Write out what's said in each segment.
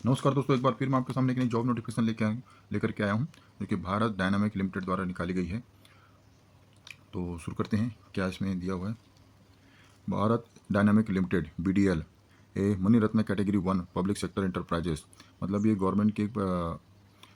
नमस्कार दोस्तों, एक बार फिर मैं आपके सामने एक नई जॉब नोटिफिकेशन लेकर के आया हूँ, जो कि भारत डायनामिक लिमिटेड द्वारा निकाली गई है। तो शुरू करते हैं, क्या इसमें दिया हुआ है। भारत डायनामिक लिमिटेड BDL ए मणिरत्न कैटेगरी 1 पब्लिक सेक्टर इंटरप्राइजेस, मतलब ये गवर्नमेंट की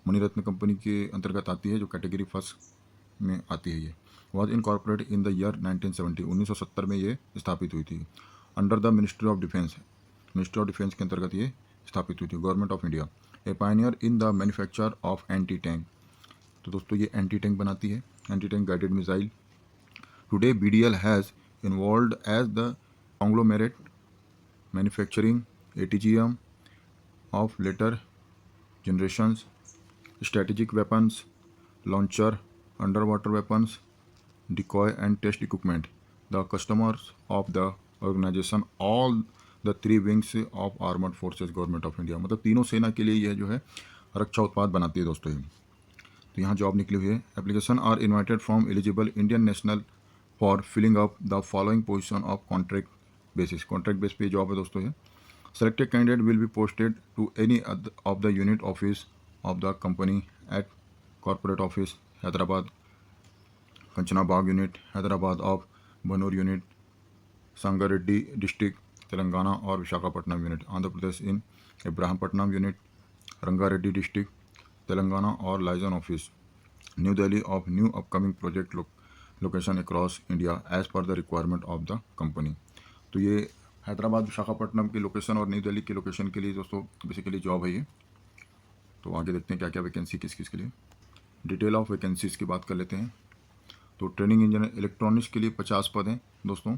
मणिरत्न कंपनी के अंतर्गत आती है, जो कैटेगरी फर्स्ट में आती है। ये was incorporate in the year 1970, 1970 में ये स्थापित हुई थी। Under the ministry of defence, ministry of defence के अंतर्गत ये स्थापित हुई थी, government of India. A pioneer in the manufacture of anti tank, तो दोस्तों ये एंटी टैंक बनाती है, anti tank guided missile. Today BDL has involve as the conglomerate manufacturing ATGM of later generations, strategic weapons, launcher, underwater weapons, decoy and test equipment. The customers of the organization all the three wings of armed forces government of India, मतलब तीनों सेना के लिए यह जो है रक्षा उत्पाद बनाती है दोस्तों ये। तो यहाँ जॉब निकली हुई है। Application are invited from eligible Indian national for filling up the following position of contract basis, contract base पे जॉब है दोस्तों ये। Selected candidate will be posted to any of the unit office of the company at corporate office Hyderabad, Kanchanabag unit Hyderabad of Banur unit, Sangareddy district Telangana और Visakhapatnam unit Andhra Pradesh in Ibrahimpatnam unit, Rangareddy district Telangana और liaison office New Delhi of new upcoming project location across India as per the requirement of the company. तो ये हैदराबाद विशाखापट्टनम की location और new Delhi की location के लिए दोस्तों बेसिकली जॉब है ये। तो आगे देखते हैं क्या क्या वैकेंसी किस किस के लिए। डिटेल ऑफ वैकेंसीज की बात कर लेते हैं। तो ट्रेनिंग इंजीनियर इलेक्ट्रॉनिक्स के लिए 50 पद हैं दोस्तों,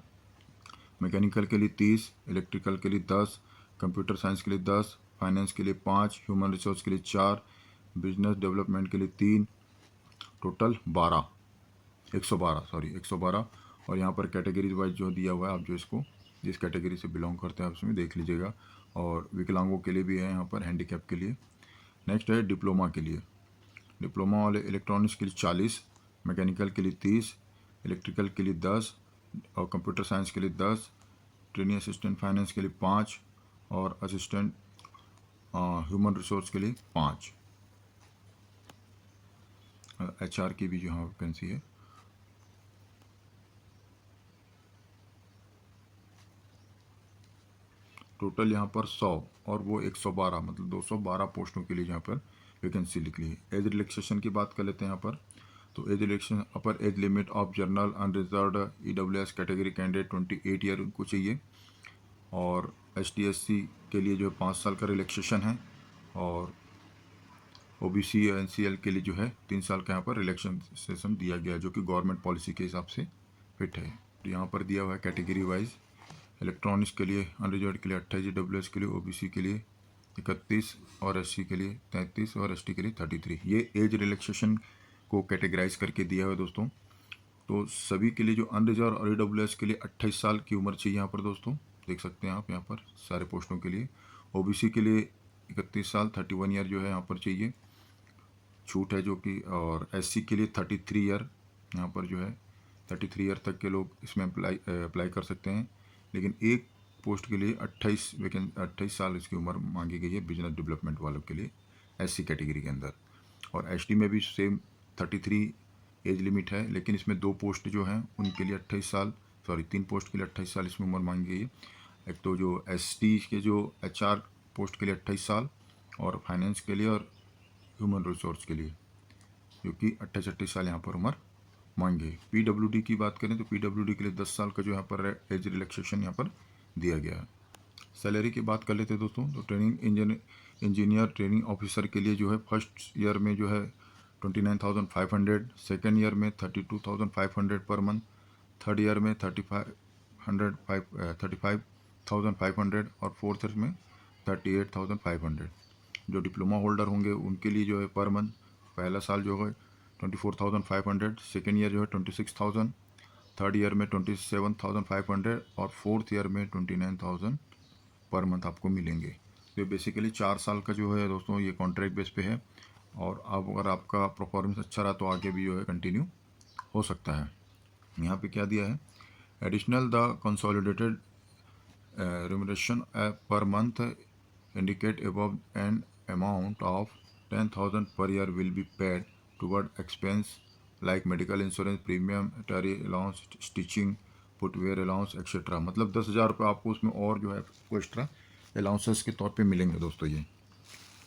मैकेनिकल के लिए 30, इलेक्ट्रिकल के लिए 10, कंप्यूटर साइंस के लिए 10, फाइनेंस के लिए 5, ह्यूमन रिसोर्स के लिए 4, बिजनेस डेवलपमेंट के लिए 3, टोटल 12, 112 और यहाँ पर कैटेगरीज वाइज जो दिया हुआ है, आप जो इसको जिस कैटेगरी से बिलोंग करते हैं आप उसमें देख लीजिएगा। और विकलांगों के लिए भी है यहाँ पर, हैंडीकैप के लिए। नेक्स्ट है डिप्लोमा के लिए, डिप्लोमा वाले इलेक्ट्रॉनिक्स के लिए 40, मैकेनिकल के लिए 30, इलेक्ट्रिकल के लिए 10 और कंप्यूटर साइंस के लिए 10, ट्रेनिंग असिस्टेंट फाइनेंस के लिए 5 और असिस्टेंट ह्यूमन रिसोर्स के लिए 5। HR की भी जो यहाँ वैकेंसी है। टोटल यहाँ पर 100 और वो 112, मतलब 212 पोस्टों के लिए यहाँ पर वैकेंसी निकली है। एज रिलैक्सेशन की बात कर लेते हैं यहाँ पर। तो age relaxation, upper age limit of general unreserved EWS category candidate 28 year उनको चाहिए। और ST/SC के लिए जो है 5 साल का रिलैक्सेशन है। और OBC NCL के लिए जो है 3 साल का यहाँ पर रिलैक्सेशन दिया गया है, जो कि गवर्नमेंट पॉलिसी के हिसाब से फिट है। तो यहाँ पर दिया हुआ है कैटेगरी वाइज। इलेक्ट्रॉनिक्स के लिए अनरिजर्व्ड के लिए 28, EWS के लिए OBC के लिए 31 और SC के लिए 33 और ST के लिए 33। ये एज रिलैक्सेशन को कैटेगराइज करके दिया हुआ है दोस्तों। तो सभी के लिए जो अनरिजर्व और EWS के लिए 28 साल की उम्र चाहिए यहाँ पर दोस्तों, देख सकते हैं आप यहाँ पर सारे पोस्टों के लिए। OBC के लिए 31 साल 31 ईयर जो है यहाँ पर चाहिए, छूट है जो कि। और SC के लिए 33 ईयर यहाँ पर जो है 33 ईयर तक के लोग इसमें अप्लाई कर सकते हैं। लेकिन एक पोस्ट के लिए 28 साल इसकी उम्र मांगी गई है बिजनेस डेवलपमेंट वालों के लिए SC कैटेगरी के अंदर। और ST में भी सेम 33 एज लिमिट है, लेकिन इसमें 2 पोस्ट जो हैं उनके लिए 28 साल, 3 पोस्ट के लिए 28 साल इसमें उम्र मांगी गई है। एक तो जो ST के जो HR पोस्ट के लिए 28 साल और फाइनेंस के लिए और ह्यूमन रिसोर्स के लिए जो कि 28 साल यहाँ पर उम्र मांगे। PWD की बात करें तो PWD के लिए 10 साल का जो यहाँ पर एज रिलैक्सेशन यहाँ पर दिया गया है। सैलरी की बात कर लेते हैं दोस्तों। तो ट्रेनिंग इंजीनियर ट्रेनिंग ऑफिसर के लिए जो है फर्स्ट ईयर में जो है 29,500, सेकेंड ईयर में 32,500 पर मंथ, थर्ड ईयर में 35,500 और फोर्थ ईयर में 38,500। जो डिप्लोमा होल्डर होंगे उनके लिए जो है पर मंथ पहला साल जो है 24,500, सेकेंड ईयर जो है 26,000, थर्ड ईयर में 27,500 और फोर्थ ईयर में 29,000 पर मंथ आपको मिलेंगे। तो ये बेसिकली 4 साल का जो है दोस्तों ये कॉन्ट्रैक्ट बेस पे है। और अब अगर आपका परफॉर्मेंस अच्छा रहा तो आगे भी जो है कंटिन्यू हो सकता है। यहाँ पे क्या दिया है, additional the consolidated remuneration per month indicate above an amount of 10,000 per year will be paid toward expense like medical insurance premium, tary allowance, stitching, footwear allowance etcetera. मतलब 10,000 रुपये आपको उसमें और जो है आपको एक्स्ट्रा अलाउंसेस के तौर पे मिलेंगे दोस्तों। ये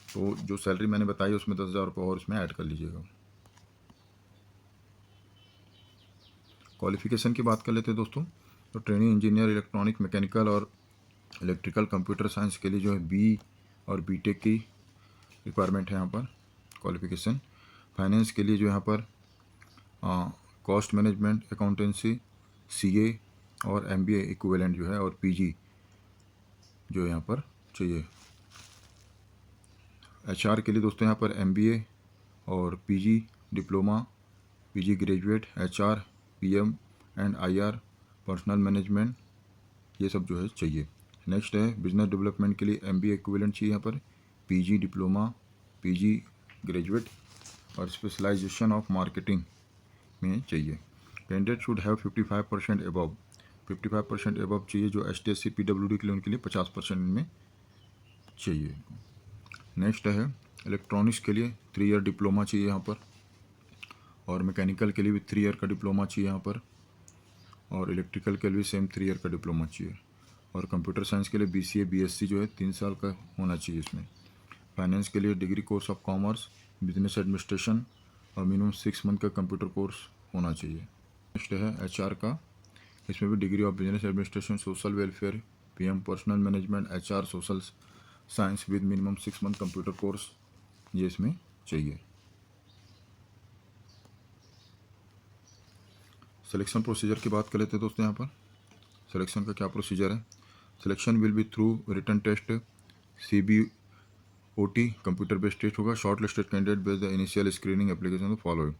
तो जो सैलरी मैंने बताई उसमें 10,000 रुपये और इसमें ऐड कर लीजिएगा। क्वालिफिकेशन की बात कर लेते हैं दोस्तों। तो ट्रेनिंग इंजीनियर इलेक्ट्रॉनिक मैकेनिकल और इलेक्ट्रिकल कंप्यूटर साइंस के लिए जो है बी और बीटेक की रिक्वायरमेंट है यहाँ पर क्वालिफिकेशन। फाइनेंस के लिए जो यहाँ पर कॉस्ट मैनेजमेंट, अकाउंटेंसी, सीए और एमबीए इक्विवेलेंट जो है और पीजी जो यहाँ पर चाहिए। एचआर के लिए दोस्तों यहाँ पर एमबीए और PG diploma, PG graduate, HR, PM and IR, personal management, ये सब जो है चाहिए। नेक्स्ट है बिजनेस डेवलपमेंट के लिए एमबीए इक्विवेलेंट चाहिए यहाँ पर, पीजी डिप्लोमा, पीजी ग्रेजुएट और स्पेशलाइजेशन ऑफ मार्केटिंग में चाहिए। Candidate should have 55% above, 55% above चाहिए। जो एसटीएससी पीडब्ल्यूडी के लिए उनके लिए 50% में चाहिए। नेक्स्ट है इलेक्ट्रॉनिक्स के लिए 3 ईयर डिप्लोमा चाहिए यहाँ पर, और मैकेनिकल के लिए भी 3 ईयर का डिप्लोमा चाहिए यहाँ पर, और इलेक्ट्रिकल के लिए सेम 3 ईयर का डिप्लोमा चाहिए। और कंप्यूटर साइंस के लिए बीसीए बीएससी जो है 3 साल का होना चाहिए इसमें। फाइनेंस के लिए degree course of commerce, business administration और मिनिमम 6 मंथ का कंप्यूटर कोर्स होना चाहिए। नेक्स्ट है एचआर का, इसमें भी degree of business administration, social welfare, PM personal management, HR, social science with minimum 6 month computer course ये इसमें चाहिए। सिलेक्शन प्रोसीजर की बात कर लेते हैं दोस्तों। यहाँ पर सिलेक्शन का क्या प्रोसीजर है। Selection will be through written test, CBOT computer based test होगा। Short listed candidate based the initial screening application following.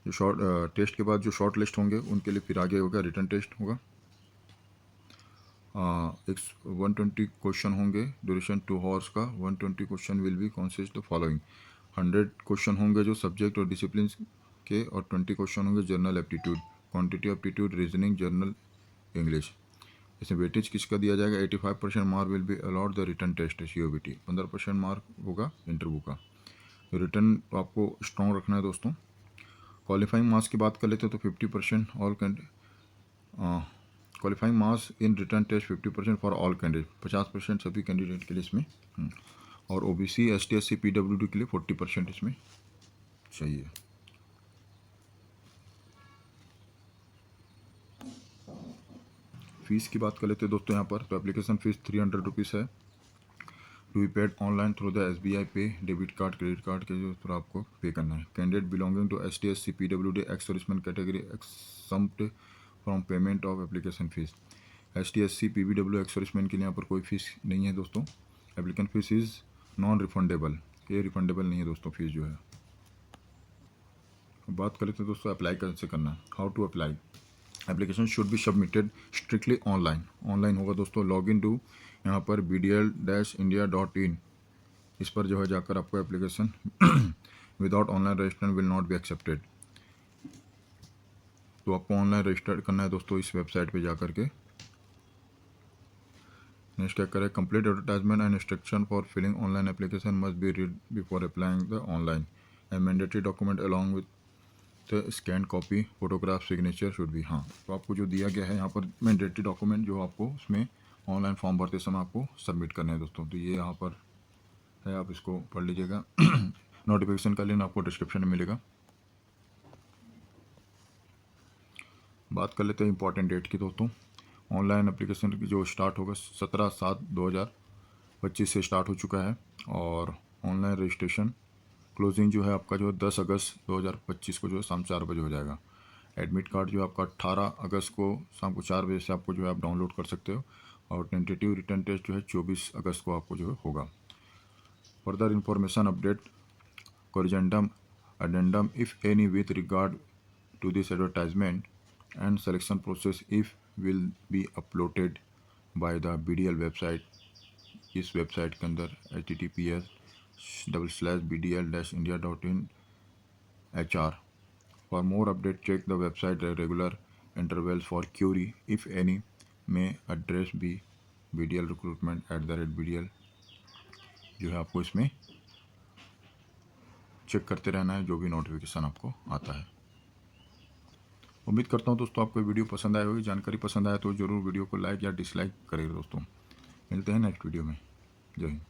जो शॉर्ट टेस्ट के बाद जो शॉर्ट लिस्ट होंगे उनके लिए फिर आगे होगा रिटन टेस्ट होगा। 120 क्वेश्चन होंगे, ड्यूरेशन 2 आवर्स का। 120 question will be consist the following. 100 question होंगे जो सब्जेक्ट और डिसिप्लिन के, और 20 क्वेश्चन होंगे general aptitude, quantity aptitude, reasoning, general English. इसमें वेटेज किसका दिया जाएगा। 85% mark will be allowed the written test COBT, 15% mark होगा इंटरव्यू का। रिटर्न तो आपको स्ट्रॉन्ग रखना है दोस्तों। क्वालिफाइंग मार्क्स की बात कर लेते हैं तो 50% all qualifying marks in written test 50% for all candidate, 50% सभी कैंडिडेट के लिए इसमें। और OBC ST SC PWD के लिए 40% इसमें चाहिए। फीस की बात कर लेते हैं दोस्तों यहाँ पर। तो एप्लीकेशन फ़ीस 300 रुपीज़ है, to be paid online through the SBI pay, debit card, credit card के जो थ्रू आपको पे करना है। Candidate belonging to ST SC PWD ex serviceman category exempt from payment of application fees. ST SC PWD ex serviceman के लिए यहाँ पर कोई फीस नहीं है दोस्तों। Application fees is non refundable, ये रिफंडेबल नहीं है दोस्तों फीस जो है। बात करें तो दोस्तों अप्लाई कैसे करना है, how to apply. Application should be submitted strictly online, online होगा दोस्तों। लॉग इन टू यहाँ पर bdl-india.in, इस पर जो है जाकर आपको application without online registration will not be accepted. तो आपको ऑनलाइन रजिस्टर करना है दोस्तों इस वेबसाइट पे जाकर के। नेक्स्ट क्या करें, complete advertisement and instruction for filling online application must be read before applying the online and mandatory document along with the scan copy, photograph, signature should be. हाँ, तो आपको जो दिया गया है यहाँ पर मैंडेटरी डॉक्यूमेंट जो आपको उसमें ऑनलाइन फॉर्म भरते समय आपको सबमिट करना है दोस्तों। तो ये यहाँ पर है, आप इसको पढ़ लीजिएगा। नोटिफिकेशन का लिंक आपको डिस्क्रिप्शन में मिलेगा। बात कर लेते हैं इंपॉर्टेंट डेट की दोस्तों। ऑनलाइन एप्लीकेशन की जो स्टार्ट होगा 17/7/2025 से स्टार्ट हो चुका है, और ऑनलाइन रजिस्ट्रेशन क्लोजिंग जो है आपका जो है 10 अगस्त 2025 को जो है शाम 4 बजे हो जाएगा। एडमिट कार्ड जो है आपका 18 अगस्त को शाम को 4 बजे से आपको जो है आप डाउनलोड कर सकते हो, और टेंटेटिव रिटर्न टेस्ट जो है 24 अगस्त को आपको जो है होगा। Further information update corrigendum addendum if any with regard to this advertisement and selection process if will be uploaded by the BDL website। इस वेबसाइट के अंदर https://bdl-india.in HR। For more update check the website at regular intervals for query if any may address be bdlrecruitment@bdl जो है आपको इसमें check करते रहना है जो भी नोटिफिकेशन आपको आता है। उम्मीद करता हूँ दोस्तों आपको वीडियो पसंद आई होगी। जानकारी पसंद आया तो ज़रूर वीडियो को लाइक या डिसलाइक करें दोस्तों। मिलते हैं नेक्स्ट वीडियो में। जय हिंद।